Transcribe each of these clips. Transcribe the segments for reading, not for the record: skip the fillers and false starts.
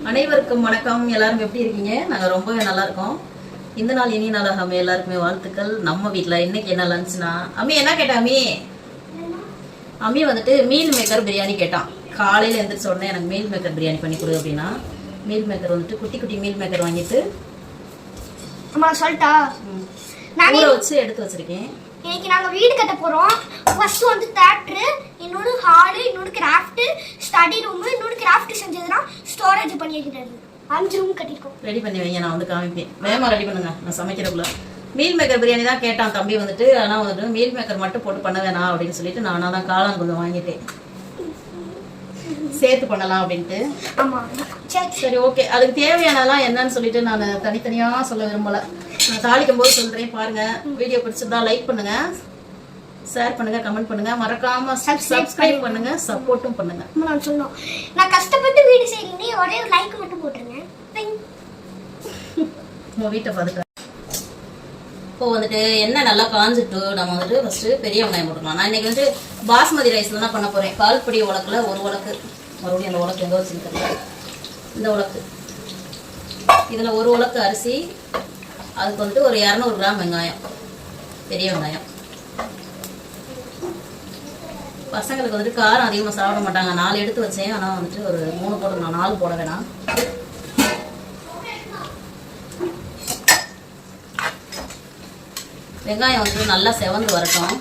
அனைவருக்கும் வணக்கம். எல்லாரும் எப்படி இருக்கீங்க? நாங்கள் ரொம்பவே நல்லா இருக்கோம். இந்த நாள் இனி நாளாக அம்மே எல்லாருக்குமே வாழ்த்துக்கள். நம்ம வீட்டில் இன்னைக்கு என்ன லஞ்ச்னா, அம்மி என்ன கேட்டா அம்மி வந்துட்டு மீல் மேக்கர் பிரியாணி கேட்டான். காலையில் எழுந்திரிச்ச உடனே எனக்கு மீல் மேக்கர் பிரியாணி பண்ணி கொடு அப்படின்னா, மீல் மேக்கர் வந்துட்டு குட்டி குட்டி மீல் மேக்கர் வாங்கிட்டு சொல்லிட்டா ஊற வச்சு எடுத்து வச்சிருக்கேன். இன்னைக்கு நாங்க வீடு கட்ட போறோம். ஃபர்ஸ்ட் வந்து தியேட்டர், இன்னொரு ஹால், இன்னொரு கிராஃப்ட், ஸ்டடி ரூம், இன்னொரு கிராஃப்ட் செஞ்சதுனா ஸ்டோரேஜ் பண்ணி வைக்கிறது. 5 ரூம் கட்டிருக்கோம். ரெடி பண்ணி வைங்க, நான் வந்து காமிப்பேன். வேகமா ரெடி பண்ணுங்க, நான் சமைக்கிறதுக்குள்ள. மீல் மேக்கர் பிரியாணி தான் கேட்டான் தம்பி வந்துட்டு. ஆனால் வந்துட்டு மீல் மேக்கர் மட்டும் போட்டு பண்ண வேணாம் அப்படின்னு சொல்லிட்டு நானாக தான் காளான் கொஞ்சம் வாங்கிட்டேன், சேர்த்து பண்ணலாம் அப்படின்ட்டு. சரி ஓகே, அதுக்கு தேவையானலாம் என்னன்னு சொல்லிட்டு நான் தனித்தனியாக சொல்ல விரும்பலை. நான் தாளிக்கும் போது சொல்கிறேன் பாருங்க. வீடியோ பிடிச்சிருந்தா லைக் பண்ணுங்க, ஷேர் பண்ணுங்க, கமெண்ட் பண்ணுங்க, மறக்காம சப்ஸ்கிரைப் பண்ணுங்க, சப்போர்ட்டும் பண்ணுங்க. நான் சொன்னோம், நான் கஷ்டப்பட்டு வீடு செய்றீங்க, ஒரே ஒரு லைக் மட்டும் போட்டுருங்க. உங்க வீட்டை பார்த்துக்க. இப்போ வந்துட்டு என்ன நல்லா காஞ்சிட்டு நம்ம வந்துட்டு ஃபர்ஸ்ட் பெரிய வெங்காயம் போட்டுக்கலாம். நான் இன்னைக்கு வந்து பாஸ்மதி ரைஸ்ல தான் பண்ண போறேன். பால்படி உலக்குல ஒரு உலக்கு, மறுபடியும் அந்த உலக்கு எங்க வச்சுருக்கேன், இந்த உலக்கு. இதுல ஒரு உலக்கு அரிசி, அதுக்கு வந்துட்டு ஒரு 200 கிராம் வெங்காயம், பெரிய வெங்காயம். பசங்களுக்கு வந்துட்டு காரம் அதிகமாக சாப்பிட மாட்டாங்க. 4 எடுத்து வச்சேன், ஆனால் வந்துட்டு ஒரு 3 போடணும், 4 போட வேணாம். வெங்காயம் வந்துட்டு நல்லா செவந்து வரட்டும்.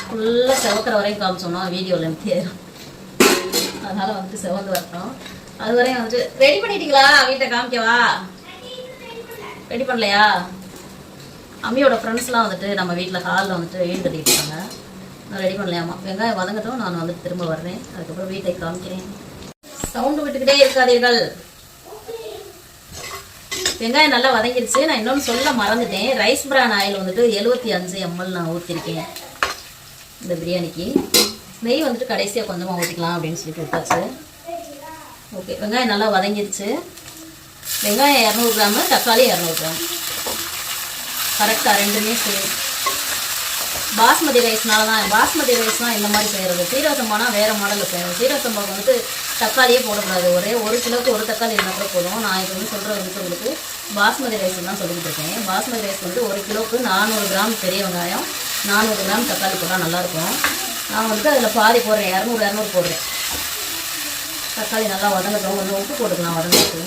ஃபுல்லாக செவக்கிற வரையும் காமிச்சோம்னா வீடியோவில் எனக்கு ஏறும். அதனால் வந்துட்டு செவந்து வரட்டும். அது வரையும் வந்துட்டு ரெடி பண்ணிட்டீங்களா? வீட்டை காமிக்கவா? ரெடி பண்ணலையா? அம்மியோட ஃப்ரெண்ட்ஸ்லாம் வந்துட்டு நம்ம வீட்டில் ஹாலில் வந்துட்டு வீடு கட்டிட்டு இருக்காங்க. நான் ரெடி பண்ணலையாமா. வெங்காயம் வதங்கட்டும், நான் வந்துட்டு திரும்ப வர்றேன். அதுக்கப்புறம் வீட்டை காமிக்கிறேன். சவுண்டு விட்டுக்கிட்டே இருக்காதீர்கள். வெங்காயம் நல்லா வதங்கிடுச்சு. நான் இன்னொன்று சொல்ல மறந்துட்டேன். ரைஸ் பிரான் ஆயில் வந்துட்டு 75 ml நான் ஊற்றிருக்கேன் இந்த பிரியாணிக்கு. நெய் வந்துட்டு கடைசியாக கொஞ்சமாக ஊற்றிக்கலாம் அப்படின்னு சொல்லிட்டு விட்டாச்சு. ஓகே, வெங்காயம் நல்லா வதங்கிடுச்சு. வெங்காயம் 200 கிராம், தக்காளி 200 கிராம், கரெக்டாக ரெண்டுமே சேம். பாஸ்மதி ரைஸ்னால தான், பாஸ்மதி ரைஸ்னால் இந்த மாதிரி செய்கிறது. சீரக சம்பானா வேறு மாடலில் செய்யணும். சீரக சம்பாவுக்கு வந்துட்டு தக்காளியே போடக்கூடாது. ஒரே 1 கிலோவுக்கு 1 தக்காளி இருந்தால் கூட போதும். நான் இப்போ வந்து சொல்கிற வந்து உங்களுக்கு பாஸ்மதி ரைஸ் தான் சொல்லிக்கிட்டு இருக்கேன். பாஸ்மதி ரைஸ் வந்து 1 கிலோவுக்கு 400 கிராம் பெரிய வெங்காயம், 400 கிராம் தக்காளி போட்டால் நல்லாயிருக்கும். நான் வந்துட்டு அதில் பாதி போடுறேன், 200 போடுறேன். தக்காளி நல்லா வதங்கட்டும், கொஞ்சம் உப்பு போட்டுக்கலாம் வதங்கிட்டு.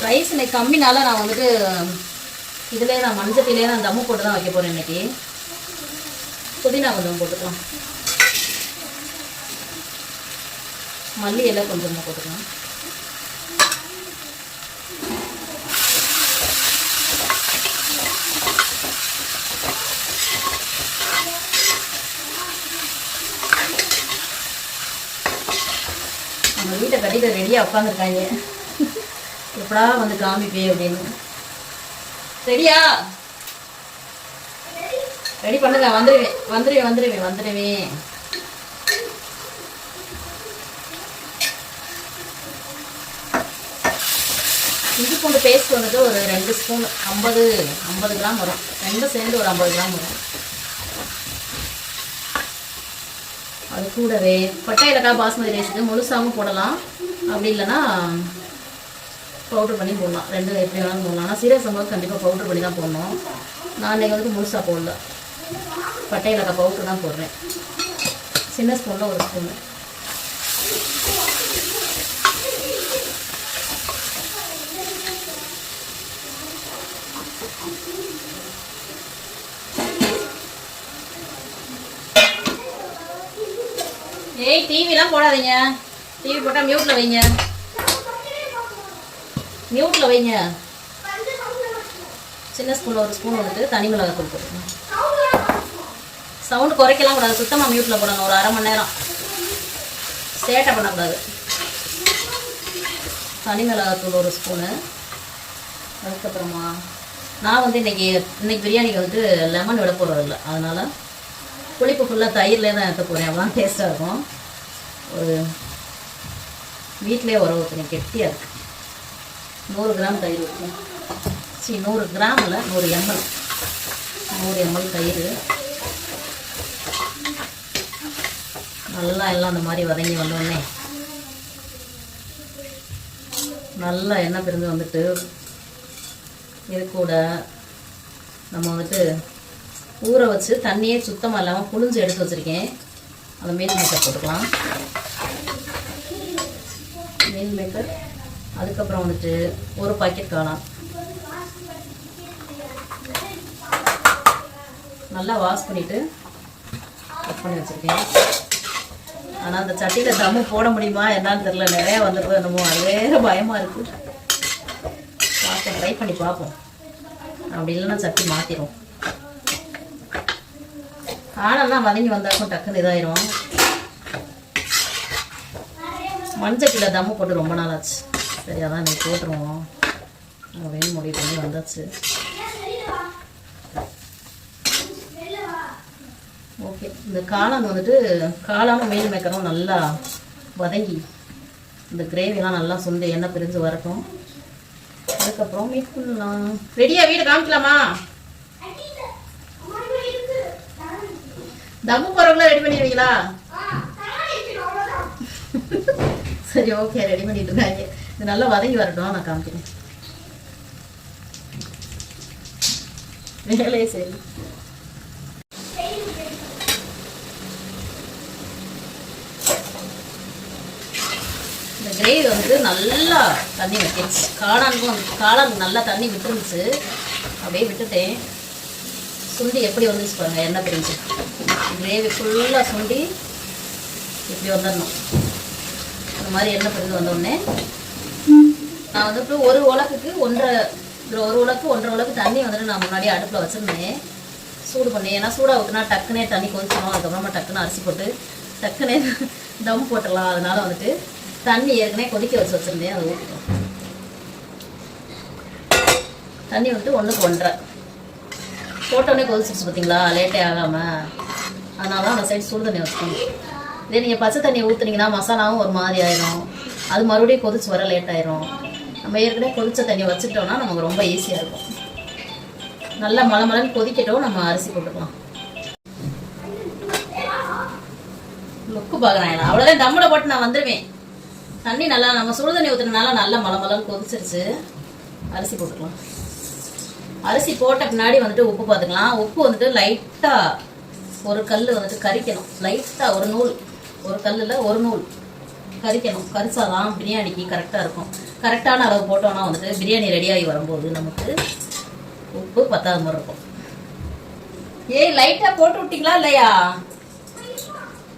ரைஸ் இன்னைக்கு கம்மினால நான் வந்துட்டு இதிலே நான் மஞ்சத்திலே நான் தம்மு போட்டு தான் வைக்க போகிறேன். இன்னைக்கு புதினா கொஞ்சம் போட்டுக்கலாம், மல்லி எல்லாம் கொஞ்சமாக போட்டுக்கலாம். நம்ம வீட்டை கட்டிட்டு ரெடியாக உட்காந்துருக்காங்க. எப்படா வந்து காமிப்பே அப்படின்னு. ரெடியா? ரெடி பண்ணுங்க. வந்துடுவேன். இஞ்சி பூண்டு பேஸ்ட் வந்துட்டு ஒரு 2 ஸ்பூன், 50 கிராம் வரும். ரெண்டும் சேர்ந்து ஒரு 50 கிராம் வரும். அது கூடவே பட்டை ஏலக்காய் பாஸ்மதி ரைஸுக்கு முழுசாகவும் போடலாம், அப்படி இல்லைன்னா பவுட்ரு பண்ணி போடலாம். 2 எப்படி வேணாலும் போடலாம். ஆனால் சீரக சம்பாவுக்கு கண்டிப்பாக பவுட்ரு பண்ணி தான் போடணும். நான் இன்றைக்கி வந்து முழுசாக போடல, பட்டை ஏலக்காய் பவுட்ரு தான் போடுறேன். சின்ன ஸ்பூனில் 1 ஸ்பூனு. ஏய், டிவிலாம் போடாதீங்க. டிவி போட்டால் மியூட்டில் வைங்க, மியூட்டில் வைங்க. சின்ன ஸ்பூனில் 1 ஸ்பூன் வந்துட்டு தனி மிளகாய் தூள் போட்டுக்கணும். சவுண்டு குறைக்கலாம் கூடாது, சுத்தமாக மியூட்டில் போடணும். ஒரு 1/2 மணி நேரம் சேட்டை பண்ணக்கூடாது. தனி மிளகாய் தூள் 1 ஸ்பூனு. அதுக்கப்புறமா நான் வந்து இன்னைக்கு பிரியாணிக்கு வந்துட்டு லெமன் விட போகிறதில்ல, அதனால் புளிப்பு ஃபுல்லாக தயிர்லேயே தான் எடுத்து போகிறேன். அவ்வளோ டேஸ்ட்டாக இருக்கும். ஒரு வீட்டிலே உர ஊற்றுறேன், கெட்டியாக இருக்குது. 100 கிராம் தயிர் ஊற்றுறேன். 100 கிராமில் 100 ml 100 ml தயிர் நல்லா எல்லாம் அந்த மாதிரி வதங்கி வந்தோடனே நல்லா எண்ணெய் பிரிஞ்சு வந்துட்டு இது கூட நம்ம வந்துட்டு ஊற வச்சு தண்ணியே சுத்தமாக இல்லாமல் புழிஞ்சு எடுத்து வச்சுருக்கேன். அந்த மீல் மேக்கர் போட்டுக்கலாம். மீல் மேக்கர், அதுக்கப்புறம் வந்துட்டு ஒரு பாக்கெட் காளான் நல்லா வாஷ் பண்ணிவிட்டு கட் பண்ணி வச்சுருக்கேன். ஆனால் அந்த சட்டியில் தம்மு போட முடியுமா என்னன்னு தெரில, நிறையா வந்துடுது என்னமோ, அது வேறு பயமாக இருக்குது. பார்ப்போம், ட்ரை பண்ணி பார்ப்போம். அப்படி இல்லைன்னா சட்டி மாற்றிடும். காலெல்லாம் வதங்கி வந்தாக்கும் டக்குன்னு இதாயிரும். மண்சட்டியில் தம்மு போட்டு ரொம்ப நாள் ஆச்சு. சரி, அதான் நீ போட்டுருவோம் அப்படின்னு முடிவு பண்ணி வந்தாச்சு. ஓகே, இந்த காளான் வந்துட்டு காளானும் மீல் மேக்கரும் நல்லா வதங்கி இந்த கிரேவிலாம் நல்லா சுண்டி எண்ணெய் பிரிஞ்சு வரட்டும். அதுக்கப்புறம் மீட் பண்ணலாம். ரெடியா? வீடு காமிக்கலாமா? தம்மு போறவங்களா ரெடி பண்ணிடுவீங்களா? சரி, ஓகே, ரெடி பண்ணிட்டு இருக்காங்க. இது நல்லா வதங்கி வரட்டும், நான் காமிக்கிறேன். வேலையே சரி. இந்த கிரேவி வந்து நல்லா தண்ணி வைக்கிடுச்சு. காளானுக்கு நல்லா தண்ணி விட்டுருந்துச்சு. அப்படியே விட்டுட்டேன். சுண்டி எப்படி வந்துச்சு பாருங்க, எண்ணெய் பிரிஞ்சு. கிரேவி ஃபுல்லாக சுண்டி இப்படி வந்துடணும். இந்த மாதிரி எண்ணெய் பிரிஞ்சு வந்தோடனே நான் வந்துட்டு ஒரு உலக்குக்கு 1.5 உலக்கு தண்ணி வந்துட்டு நான் முன்னாடியே அடுப்பில் வச்சுருந்தேன். சூடு பண்ணி, ஏன்னா சூடாக ஊற்றினா டக்குனே தண்ணி கொதிச்சிடும். அதுக்கப்புறமா டக்குன்னு அரிசி போட்டு டக்குனே தம் போட்டுடலாம். அதனால வந்துட்டு தண்ணி ஏற்கனவே கொதிக்க வச்சுருந்தேன். அதை ஊற்றிட்டோம். தண்ணி வந்துட்டு 1க்கு 1.5 போட்டோடனே கொதிச்சிருச்சு பார்த்தீங்களா, லேட்டே ஆகாமல். அதனால தான் அந்த சைடு சுடு தண்ணி வச்சுக்கணும். இதே நீங்கள் பச்சை தண்ணி ஊற்றுனீங்கன்னா மசாலாவும் ஒரு மாதிரி ஆயிரும். அது மறுபடியும் கொதிச்சு வர லேட் ஆயிரும். நம்ம ஏற்கனவே கொதிச்ச தண்ணி வச்சுட்டோம்னா நமக்கு ரொம்ப ஈஸியாக இருக்கும். நல்லா மலமலன்னு கொதிக்கட்டும், நம்ம அரிசி போட்டுக்கலாம். லுக்கு பார்க்குறேன். அவ்வளோதான், தம்மில் போட்டு நான் வந்துடுவேன். தண்ணி நல்லா நம்ம சுடு தண்ணி ஊற்றுறதுனால நல்லா மலமலன்னு கொதிச்சிருச்சு. அரிசி போட்டுக்கலாம். அரிசி போட்ட பின்னாடி வந்துட்டு உப்பு பார்த்துக்கலாம். உப்பு வந்துட்டு லைட்டாக ஒரு கல் வந்துட்டு கரிக்கணும். லைட்டாக ஒரு கல்லில் ஒரு நூல் கரிக்கணும். கரிச்சாதான் பிரியாணிக்கு கரெக்டாக இருக்கும். கரெக்டான அளவு போட்டோம்னா வந்துட்டு பிரியாணி ரெடியாகி வரும்போது நமக்கு உப்பு பத்தாத மாதிரி இருக்கும். ஏய், லைட்டாக போட்டு விட்டீங்களா இல்லையா?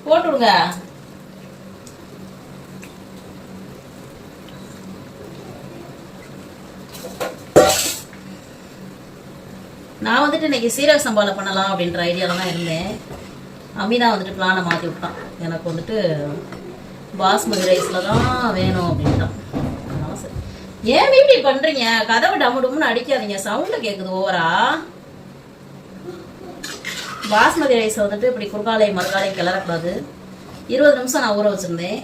போட்டு விடுங்க. நான் வந்துட்டு இன்னைக்கு சீரக சம்பாவில் பண்ணலாம் அப்படின்ற ஐடியாவில் தான் இருந்தேன். அமீனா வந்துட்டு பிளானை மாற்றி விட்டான். எனக்கு வந்துட்டு பாஸ்மதி ரைஸில் தான் வேணும் அப்படின்ட்டான். அதனால சரி. ஏன் இப்படி பண்ணுறீங்க? கதவை டம்மு டம்முன்னு அடிக்காதீங்க, சவுண்டு கேட்குது ஓவரா. பாஸ்மதி ரைஸை வந்துட்டு இப்படி குறுக்காலை மறுகாலை கிளறக்கூடாது. 20 நிமிஷம் நான் ஊற வச்சுருந்தேன்.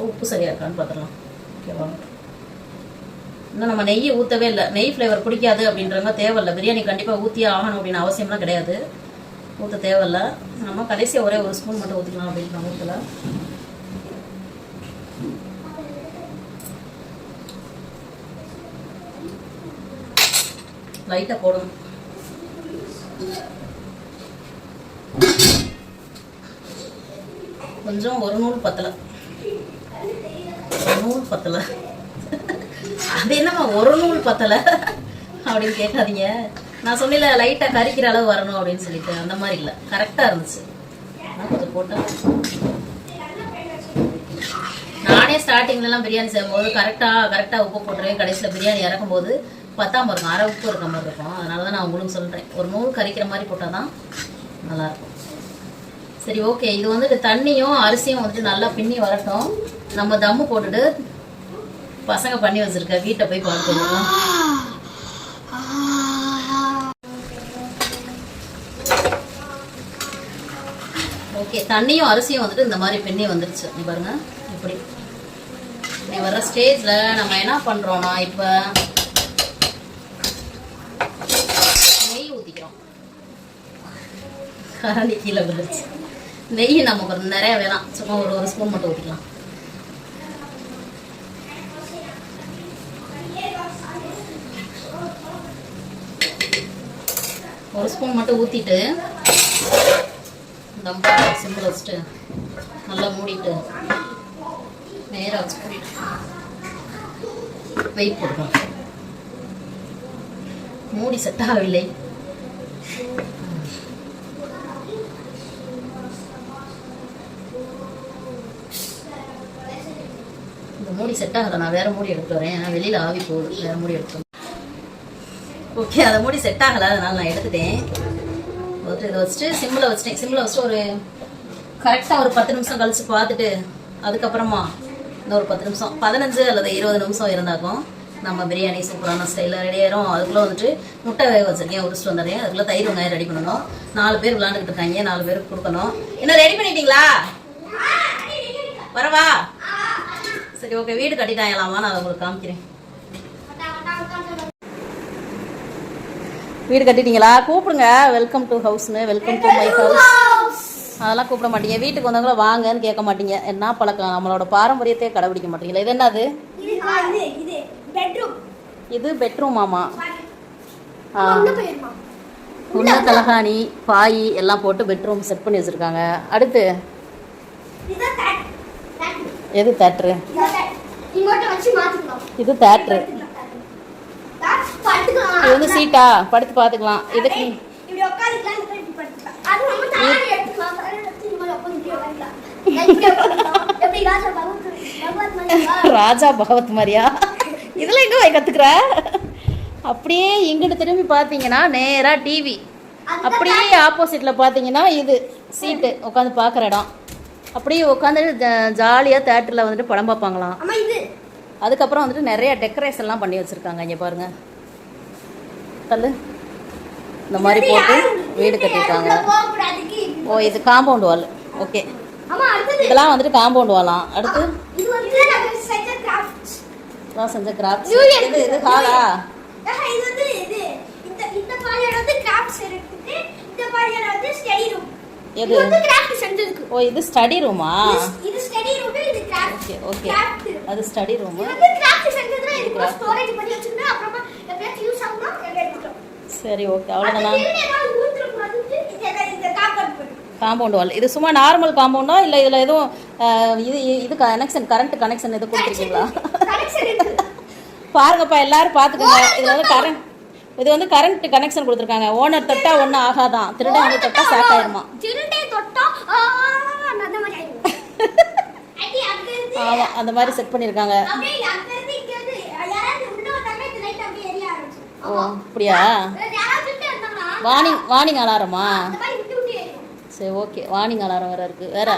உப்பு சரியா இருக்கான்னு பார்த்துடலாம். ஓகேவா? இன்னும் நம்ம நெய்யை ஊற்றவே இல்லை. நெய் ஃப்ளேவர் பிடிக்காது அப்படின்றவங்க தேவையில்லை. பிரியாணி கண்டிப்பாக ஊற்றியே ஆகணும் அப்படின்னு அவசியம்லாம் கிடையாது. ஊற்ற தேவையில்லை. நம்ம கடைசியாக ஒரே ஒரு ஸ்பூன் மட்டும் ஊற்றிக்கலாம் அப்படின்ற ஊற்றல. லைட்டாக போடணும். கொஞ்சம் ஒரு நூல் பத்தலை. அது என்னம்மா ஒரு நூல் பத்தலை அப்படின்னு கேட்காதீங்க. நான் சொன்னல லைட்டாக கறிக்கிற அளவு வரணும் அப்படின்னு சொல்லிட்டு, அந்த மாதிரி இல்லை, கரெக்டாக இருந்துச்சு. கொஞ்சம் போட்டேன். நானே ஸ்டார்டிங்லலாம் பிரியாணி செய்யும்போது கரெக்டாக உப்பு போட்டுருவேன். கடைசியில் பிரியாணி இறக்கும் போது பத்தாம இருக்கும், அரை உப்பு இருக்க மாதிரி இருக்கும். அதனால தான் நான் உங்களுக்கு சொல்கிறேன், ஒரு நூல் கறிக்கிற மாதிரி போட்டால் தான் நல்லாயிருக்கும். சரி, ஓகே. இது வந்துட்டு தண்ணியும் அரிசியும் வந்துட்டு நல்லா பின்னி வரட்டும். நம்ம தம்மு போட்டுட்டு பசங்க பண்ணி வச்சிருக்க வீட்டை போய் பார்த்துருவோம். ஓகே, தண்ணியும் அரிசியும் வந்துட்டு இந்த மாதிரி பின்னி வந்துருச்சு. பாருங்க, இப்படி இப்படி வர்ற ஸ்டேஜ்ல நம்ம என்ன பண்றோம்னா இப்ப நெய் ஊத்திக்கிறோம். கரண்டி கீழே விழுந்துருச்சு. நெய் நமக்கு ஒரு நிறைய வேணாம், சும்மா ஒரு ஸ்பூன் மட்டும் ஊற்றிக்கலாம். ஒரு ஸ்பூன் மட்டும் ஊற்றிட்டு தம் சிம்பிள் வச்சுட்டு நல்லா மூடிட்டு நேராக வச்சு மூடிட்டு வெயிட் போட்டுக்கலாம். மூடி செட் ஆகவில்லை. இந்த மூடி செட் ஆகலை, நான் வேற மூடி எடுத்து வரேன். ஏன்னா வெளியில் ஆவி போகுது, வேற மூடி எடுத்து. ஓகே, அதை மூடி செட் ஆகலை, அதனால நான் எடுத்துட்டேன். இதை வச்சுட்டு சிம்மில் வச்சுட்டேன். சிம்மில் வச்சுட்டு ஒரு கரெக்டாக ஒரு 10 நிமிஷம் கழிச்சு பார்த்துட்டு அதுக்கப்புறமா இந்த ஒரு 10 நிமிஷம் 15 அல்லது 20 நிமிஷம் இருந்தாக்கும் நம்ம பிரியாணி சூப்பரான ஸ்டைலில் ரெடி ஆயிரும். அதுக்குள்ளே வந்துட்டு முட்டை வேக வச்சிருக்கேன், உரிச்சிட்டு வந்துடுறேன். அதுக்குள்ளே தயிர் வெங்காயம் ரெடி பண்ணணும். 4 பேர் விளாண்டுக்கிட்டு இருக்காங்க, 4 பேருக்கு கொடுக்கணும். இன்னும் ரெடி பண்ணிட்டீங்களா? வரவா? சரி, ஓகே. வீடு கட்டிட்டாங்களாமா, நான் அதை உங்களுக்கு காமிக்கிறேன். வீடு கட்டிட்டீங்களா? கூப்பிடுங்க. வெல்கம் டு ஹவுஸ்னு, வெல்கம் டு மை ஹவுஸ் அதெல்லாம் கூப்பிட மாட்டீங்க. வீட்டுக்கு வந்தவங்கள வாங்கன்னு கேட்க மாட்டீங்க. என்ன பழக்கம், நம்மளோட பாரம்பரியத்தையே கடைபிடிக்க மாட்டீங்களா? இது என்னது? இது பெட்ரூம் மாமா. உள்ள தலகாணி பாய் எல்லாம் போட்டு பெட்ரூம் செட் பண்ணி வச்சிருக்காங்க. அடுத்து எது தேட்டரு? இது தேட்டரு. இது வந்து சீட்டா, படுத்து பார்த்துக்கலாம். இதுக்கு ராஜா பகவத் மாதிரியா? இதெல்லாம் எங்க போய் கத்துக்கிற? அப்படியே இங்கிட்டு திரும்பி பார்த்தீங்கன்னா நேரா டிவி, அப்படியே ஆப்போசிட்ல பார்த்தீங்கன்னா இது சீட்டு, உட்காந்து பார்க்குற இடம். அப்படியே உட்காந்து ஜாலியாக தேட்டரில் வந்துட்டு படம் பார்ப்பாங்களாம். அதுக்கப்புறம் வந்துட்டு நிறைய டெக்கரேஷன்லாம் பண்ணி வச்சுருக்காங்க. இங்கே பாருங்க, தள்ளு, இந்த மாதிரி போட்டு வீடு கட்டியிருக்காங்க. ஓ, இது காம்பவுண்ட் வால். ஓகே, இதெல்லாம் வந்துட்டு காம்பவுண்ட் வாலாம். அடுத்து இதெல்லாம் செஞ்ச கிராஃப்ட்ஸ். இது ஹாலா? எது? ஓ, இது ஸ்டடி ரூமா? ஓகே ஓகே, அது ஸ்டடி ரூம். சரி, ஓகே, அவ்வளோதானா? Compound wall. இது சும்மா நார்மல் காம்பவுண்டா இல்லை இதில் எதுவும் இது கனெக்ஷன், கரண்ட் கனெக்ஷன் எதுவும் கொடுத்துருக்கீங்களா? பாருங்கப்பா, எல்லாரும் பார்த்துக்கோங்க. இது வந்து கரண்ட் கனெக்ஷன் கொடுத்துருக்காங்க. ஓனர் தொட்டா ஒன்றும் ஆகாதான், திருட வந்து தொட்டா ஷாக் ஆயிருமா? ஆமாம், அந்த மாதிரி செட் பண்ணியிருக்காங்க. ஓ, அப்படியா? வார்னிங் அலாரமா? சரி, ஓகே. வார்னிங் அலாரம் வேறு இருக்குது. வேற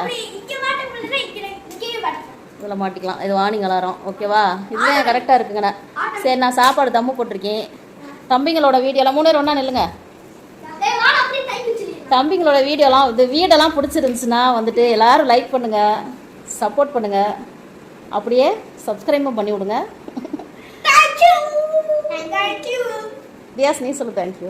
இதில் மாட்டிக்கலாம். இது வார்னிங் அலாரம். ஓகேவா? இதுவே கரெக்டாக இருக்குங்கண்ணா. சரி, நான் சாப்பாடு தம்மு போட்டிருக்கேன். தம்பிங்களோட வீடியோலாம் 3 பேர் ஒன்றா நில்லுங்க. தம்பிங்களோட வீடியோலாம், இது வீடெல்லாம் பிடிச்சிருந்துச்சுன்னா வந்துட்டு எல்லோரும் லைக் பண்ணுங்கள், சப்போர்ட் பண்ணுங்கள், அப்படியே சப்ஸ்கிரைபும் பண்ணி விடுங்க. தியாஸ், நீ சொல்லு. தேங்க்யூ.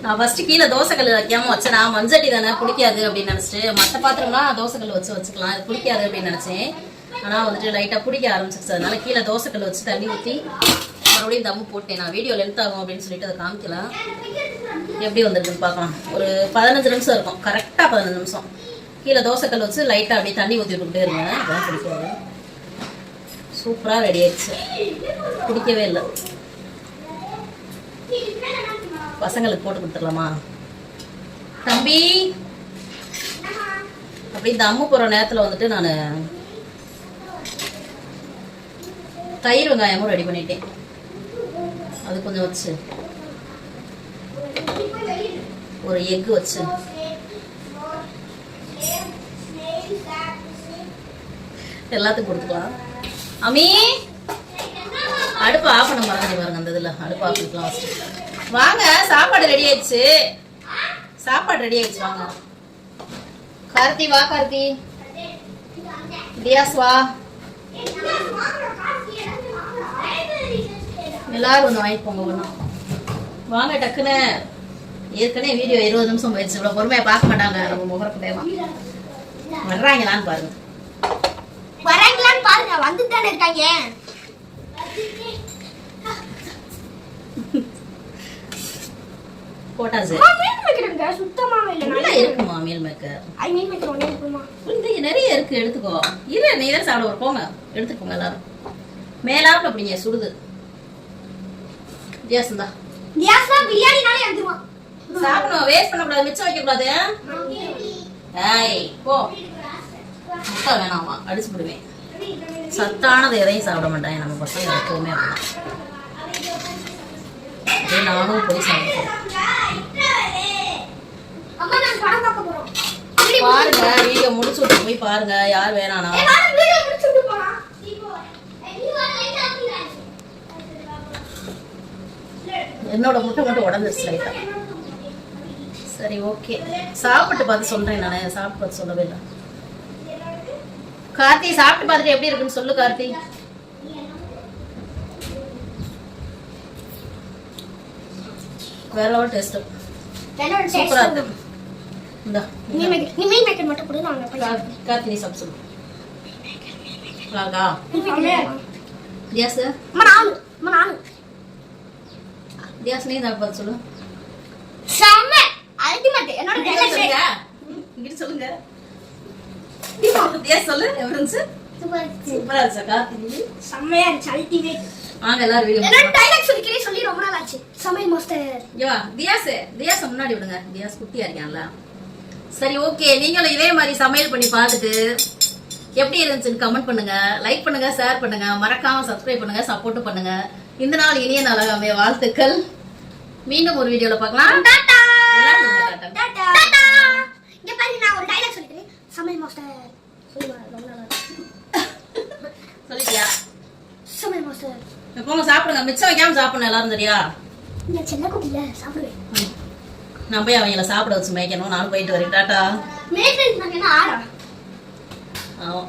நான் ஃபஸ்ட்டு கீழே தோசைக்கல் வைக்காமல் வச்சேன். நான் மஞ்சட்டி தானே, பிடிக்காது அப்படின்னு நினச்சிட்டு. மற்ற பாத்திரம்லாம் தோசைக்கல் வச்சுக்கலாம், இது பிடிக்காது அப்படின்னு நினச்சேன். ஆனால் வந்துட்டு லைட்டாக பிடிக்க ஆரம்பிச்சிருச்சு. அதனால கீழே தோசைக்கல் வச்சு தண்ணி ஊற்றி மறுபடியும் தம்மு போட்டேன். நான் வீடியோ லென்த் ஆகும் அப்படின்னு சொல்லிட்டு அதை காமிக்கலாம். எப்படி வந்திருக்குன்னு பார்க்கலாம். ஒரு 15 நிமிஷம் இருக்கும், கரெக்டாக 15 நிமிஷம். கீழே தோசைக்கல் வச்சு லைட்டாக அப்படியே தண்ணி ஊற்றி விட்டுக்கிட்டே இருங்க, அதான் பிடிக்காது. சூப்பராக ரெடி ஆயிடுச்சு. பிடிக்கவே இல்லை. பசங்களுக்கு போட்டு கொடுத்துடலாமா? தம்பி, அப்படி இந்த அம்மு போகிற நேரத்தில் வந்துட்டு நான் தயிர் வெங்காயமும் ரெடி பண்ணிட்டேன். அது கொஞ்சம் வச்சு ஒரு எக்கு வச்சு எல்லாத்துக்கும் கொடுத்துக்கலாம். அம்மி, அடுப்பு ஆஃப் பண்ண மறந்துட்டு பாருங்க. அந்த இதில் அடுப்பு ஆஃப் பண்ணிக்கலாம். ஃபஸ்ட்டு வாங்க, சாப்பாடு ரெடி ஆயிடுச்சு. சாப்பாடு ரெடி ஆயிடுச்சு, வாங்க. கார்த்தி வா. கார்த்தி, தியாஸ் வா, எல்லாரும் வந்து வாங்கிட்டு போங்க ஒண்ணா. வாங்க டக்குன்னு. ஏற்கனவே வீடியோ 20 நிமிஷம் போயிடுச்சு. இவ்வளவு பொறுமையா பார்க்க மாட்டாங்க நம்ம முகரப்படையெல்லாம். வர்றாங்களான்னு பாருங்க. வராங்களான்னு பாருங்க, வந்துட்டு தானே இருக்காங்க. போட்டாச்சு. மீன் மேக்கருங்க சுத்தமாவே இல்ல. நல்லா இருக்குமா மீல் மேக்கர்? ஐ மீன் மேக்கர் ஒண்ணே இருக்குமா? இந்த நிறைய இருக்கு, எடுத்துக்கோ. இரு, நீ தான் சாப்பிட வர. போங்க, எடுத்துட்டு போங்க எல்லாரும். மேலாப்ல அப்படிங்க சுடுது. தியாசந்தா தியாஸ்னா பிரியாணினாலே எடுத்துருவான். சாப்பிடணும், வேஸ்ட் பண்ணக்கூடாது, மிச்சம் வைக்க கூடாது. ஏய் போ, முட்டை வேணாமா, அடிச்சு விடுவேன். சத்தானது எதையும் சாப்பிட மாட்டாங்க நம்ம பசங்க எப்பவுமே. அப்படியே நானும் போய் சாப்பிடுவோம். அம்மா நான் படம் பார்க்க போறோம். பாருங்க, வீடியோ முடிச்சு விட்டு போய் பாருங்க. யார் வேணானா எல்லாரும் வீடியோ முடிச்சிட்டு போலாம். நீ வா லைட் ஆக்குறீங்க. என்னோட முட்டை மட்டும் உடஞ்சிருச்சு லைட்டா. சரி ஓகே, சாப்பிட்டு பார்த்து சொல்றேன். நானே சாப்பிட்டு பார்த்து சொல்லவே இல்லை. கார்த்தி சாப்பிட்டு பார்த்துட்டு எப்படி இருக்குன்னு சொல்லு கார்த்தி. வேற லெவல் டேஸ்ட், என்னோட சூப்பரா டேஸ்ட். இருக்கு. இந்தா நீ மீன் மேக்கர் மட்டும் கொடு, நான் போய் கார்த்தி நீ சாப்பிட்டு சொல்லு. வாங்கா தியாஸ், நானு தியாஸ் நீ சாப்பிட்டு பார்த்து சொல்லு. செம்ம அல்டிமேட். என்னோட டேஸ்ட் இங்கிட்டு சொல்லுங்க. தியாஸ் சொல்லு, எப்படி இருந்துச்சு? சூப்பரா இருந்துச்சா கார்த்தி? செம்மையா இருந்துச்சு, அல்டிமேட். வாங்க எல்லாரும் வீடியோ. என்னோட டைலாக் சொல்லி ரொம்ப நாள் ஆச்சு. சமையல் மாஸ்டர் யோ தியாஸ் முன்னாடி விடுங்க. தியாஸ் குட்டியா இருக்கான்ல. சரி ஓகே, நீங்களும் இதே மாதிரி சமையல் பண்ணி பார்த்துட்டு எப்படி இருந்துச்சுன்னு கமெண்ட் பண்ணுங்க, லைக் பண்ணுங்க, ஷேர் பண்ணுங்க, மறக்காம சப்ஸ்கிரைப் பண்ணுங்க, சப்போர்ட் பண்ணுங்க. இந்த நாள் இனிய நாளாக அமைய வாழ்த்துக்கள். மீண்டும் ஒரு வீடியோல பார்க்கலாம். டாடா எல்லாரும் டாடா டாடா. இங்க பாருங்க, நான் ஒரு டைலாக் சொல்லிக்கிறேன். சமையல் மாஸ்டர் சொல்லுங்க, ரொம்ப நாள் ஆச்சு. சொல்லிட்டியா? சமையல் மாஸ்டர் போங்க சாப்பிடுங்க, மிச்சம் வைக்காம சாப்பிடணும் எல்லாரும், சரியா? இந்த சின்ன குட்டில சாப்பிடுவேன். நான் போய் அவங்கள சாப்பிட வச்சு மேய்க்கணும். நானும் போயிட்டு வரேன். டாட்டா. மேய்க்கிறது நாங்க என்ன ஆடா? ஆமா.